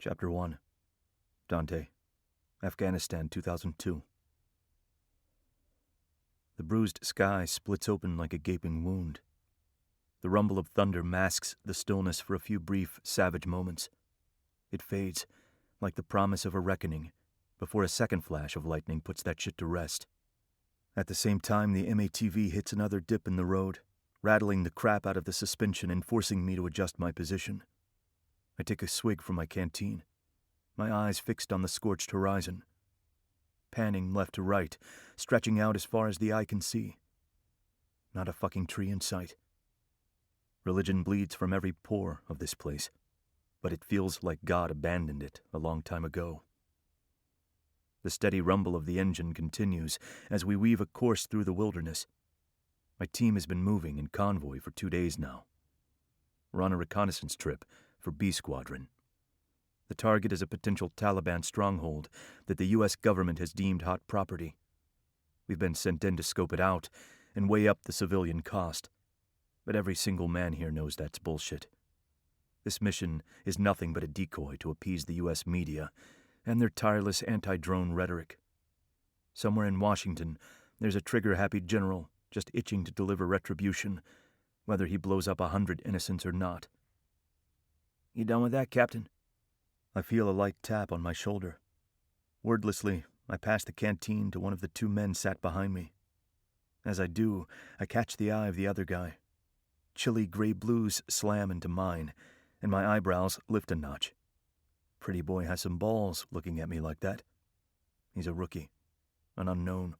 Chapter 1. Dante, Afghanistan, 2002. The bruised sky splits open like a gaping wound. The rumble of thunder masks the stillness for a few brief, savage moments. It fades, like the promise of a reckoning, before a second flash of lightning puts that shit to rest. At the same time, the MATV hits another dip in the road, rattling the crap out of the suspension and forcing me to adjust my position. I take a swig from my canteen, my eyes fixed on the scorched horizon. Panning left to right, stretching out as far as the eye can see. Not a fucking tree in sight. Religion bleeds from every pore of this place, but it feels like God abandoned it a long time ago. The steady rumble of the engine continues as we weave a course through the wilderness. My team has been moving in convoy for 2 days now. We're on a reconnaissance trip for B Squadron. The target is a potential Taliban stronghold that the U.S. government has deemed hot property. We've been sent in to scope it out and weigh up the civilian cost. But every single man here knows that's bullshit. This mission is nothing but a decoy to appease the U.S. media and their tireless anti-drone rhetoric. Somewhere in Washington, there's a trigger-happy general just itching to deliver retribution, whether he blows up 100 innocents or not. "You done with that, Captain?" I feel a light tap on my shoulder. Wordlessly, I pass the canteen to one of the 2 men sat behind me. As I do, I catch the eye of the other guy. Chilly gray blues slam into mine, and my eyebrows lift a notch. Pretty boy has some balls looking at me like that. He's a rookie, an unknown.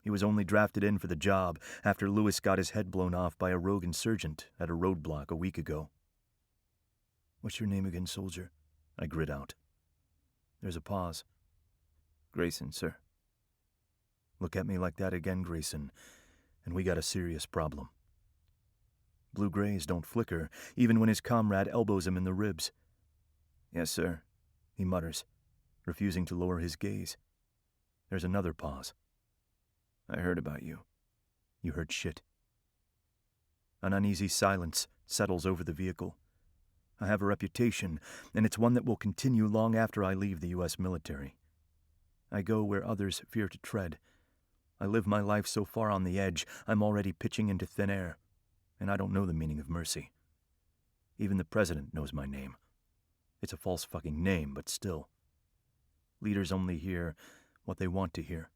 He was only drafted in for the job after Lewis got his head blown off by a rogue insurgent at a roadblock a week ago. "What's your name again, soldier?" I grit out. There's a pause. "Grayson, sir." Look at me like that again, Grayson, and we got a serious problem. Blue-grays don't flicker, even when his comrade elbows him in the ribs. "Yes, sir," he mutters, refusing to lower his gaze. There's another pause. "I heard about you." "You heard shit." An uneasy silence settles over the vehicle. I have a reputation, and it's one that will continue long after I leave the U.S. military. I go where others fear to tread. I live my life so far on the edge, I'm already pitching into thin air, and I don't know the meaning of mercy. Even the president knows my name. It's a false fucking name, but still. Leaders only hear what they want to hear.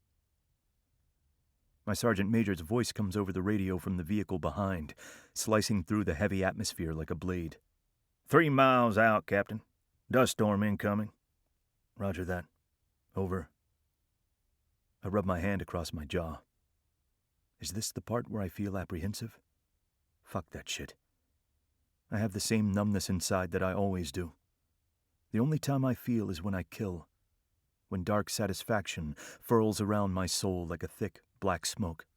My sergeant major's voice comes over the radio from the vehicle behind, slicing through the heavy atmosphere like a blade. 3 miles out, Captain. Dust storm incoming." "Roger that. Over." I rub my hand across my jaw. Is this the part where I feel apprehensive? Fuck that shit. I have the same numbness inside that I always do. The only time I feel is when I kill, when dark satisfaction furls around my soul like a thick, black smoke.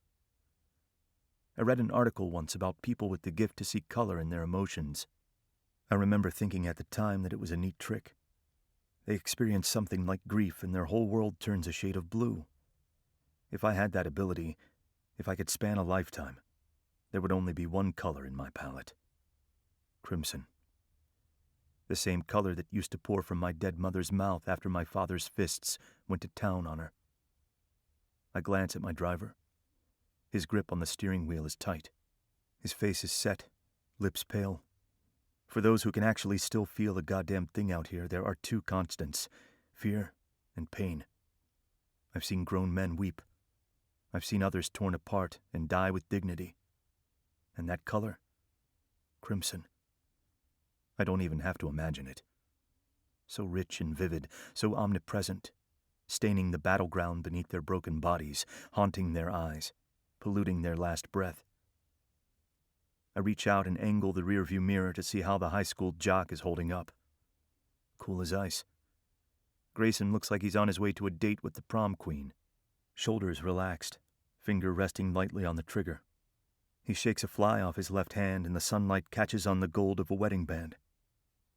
I read an article once about people with the gift to see color in their emotions. I remember thinking at the time that it was a neat trick. They experience something like grief and their whole world turns a shade of blue. If I had that ability, if I could span a lifetime, there would only be one color in my palette. Crimson. The same color that used to pour from my dead mother's mouth after my father's fists went to town on her. I glance at my driver. His grip on the steering wheel is tight. His face is set, lips pale. For those who can actually still feel the goddamn thing out here, there are 2 constants, fear and pain. I've seen grown men weep. I've seen others torn apart and die with dignity. And that color? Crimson. I don't even have to imagine it. So rich and vivid, so omnipresent, staining the battleground beneath their broken bodies, haunting their eyes, polluting their last breath. I reach out and angle the rearview mirror to see how the high school jock is holding up. Cool as ice. Grayson looks like he's on his way to a date with the prom queen. Shoulders relaxed, finger resting lightly on the trigger. He shakes a fly off his left hand and the sunlight catches on the gold of a wedding band.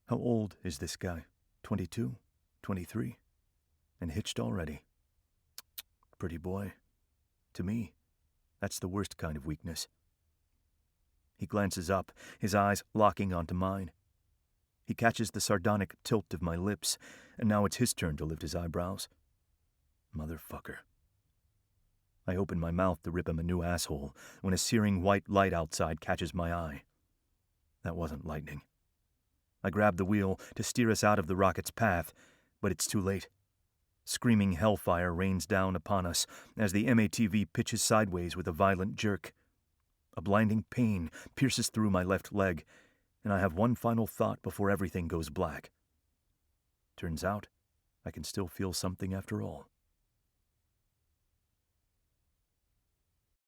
How old is this guy? 22? 23? And hitched already? Pretty boy. To me, that's the worst kind of weakness. He glances up, his eyes locking onto mine. He catches the sardonic tilt of my lips, and now it's his turn to lift his eyebrows. Motherfucker. I open my mouth to rip him a new asshole when a searing white light outside catches my eye. That wasn't lightning. I grab the wheel to steer us out of the rocket's path, but it's too late. Screaming hellfire rains down upon us as the MATV pitches sideways with a violent jerk. A blinding pain pierces through my left leg, and I have one final thought before everything goes black. Turns out, I can still feel something after all.